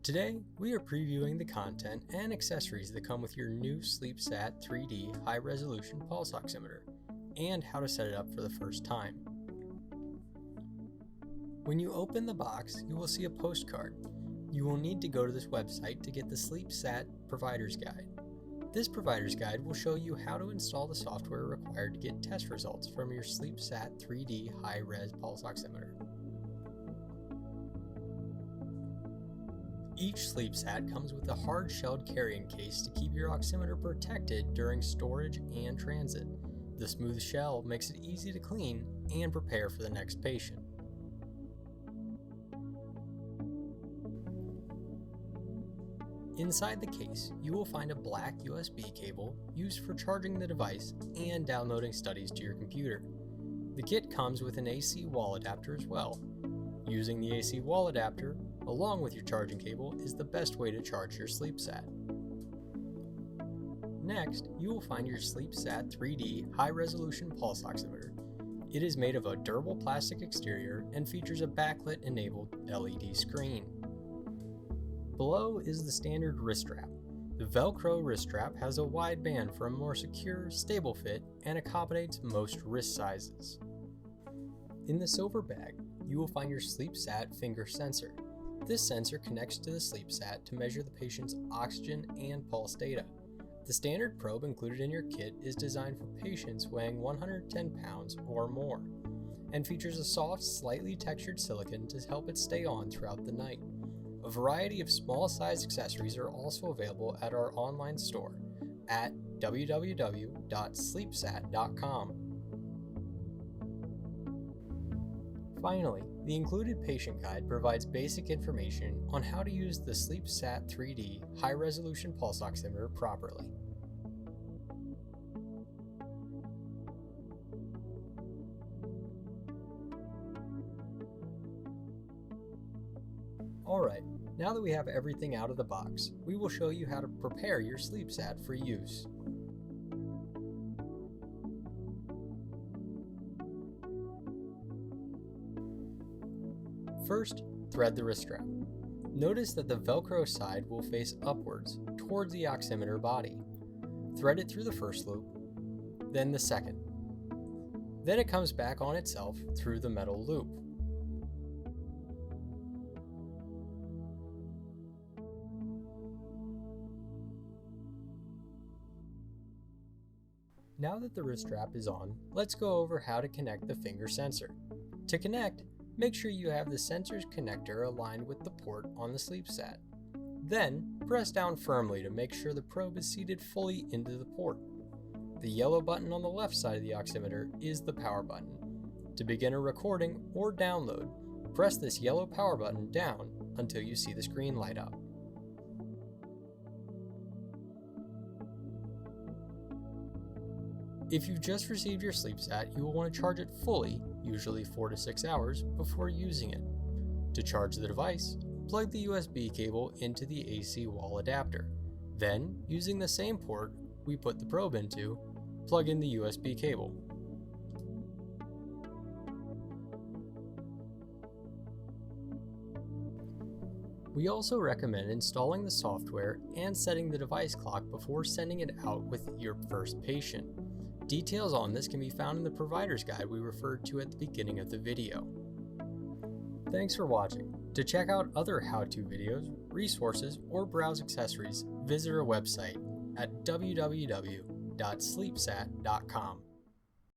Today, we are previewing the content and accessories that come with your new SleepSat 3D high-resolution pulse oximeter, and how to set it up for the first time. When you open the box, you will see a postcard. You will need to go to this website to get the SleepSat Provider's Guide. This Provider's Guide will show you how to install the software required to get test results from your SleepSat 3D high-res pulse oximeter. Each SleepSat comes with a hard-shelled carrying case to keep your oximeter protected during storage and transit. The smooth shell makes it easy to clean and prepare for the next patient. Inside the case, you will find a black USB cable used for charging the device and downloading studies to your computer. The kit comes with an AC wall adapter as well. Using the AC wall adapter, along with your charging cable, is the best way to charge your SleepSat. Next, you will find your SleepSat 3D high-resolution pulse oximeter. It is made of a durable plastic exterior and features a backlit-enabled LED screen. Below is the standard wrist strap. The Velcro wrist strap has a wide band for a more secure, stable fit and accommodates most wrist sizes. In the silver bag, you will find your SleepSat finger sensor. This sensor connects to the SleepSat to measure the patient's oxygen and pulse data. The standard probe included in your kit is designed for patients weighing 110 pounds or more, and features a soft, slightly textured silicone to help it stay on throughout the night. A variety of small-sized accessories are also available at our online store at www.sleepsat.com. Finally, the included patient guide provides basic information on how to use the SleepSat 3D high-resolution pulse oximeter properly. Alright, now that we have everything out of the box, we will show you how to prepare your SleepSat for use. First, thread the wrist strap. Notice that the Velcro side will face upwards towards the oximeter body. Thread it through the first loop, then the second. Then it comes back on itself through the metal loop. Now that the wrist strap is on, let's go over how to connect the finger sensor. To connect, make sure you have the sensor's connector aligned with the port on the SleepSat. Then, press down firmly to make sure the probe is seated fully into the port. The yellow button on the left side of the oximeter is the power button. To begin a recording or download, press this yellow power button down until you see the screen light up. If you've just received your SleepSat, you will want to charge it fully, usually 4 to 6 hours, before using it. To charge the device, plug the USB cable into the AC wall adapter. Then, using the same port we put the probe into, plug in the USB cable. We also recommend installing the software and setting the device clock before sending it out with your first patient. Details on this can be found in the provider's guide we referred to at the beginning of the video. Thanks for watching. To check out other how-to videos, resources, or browse accessories, visit our website at www.sleepsat.com.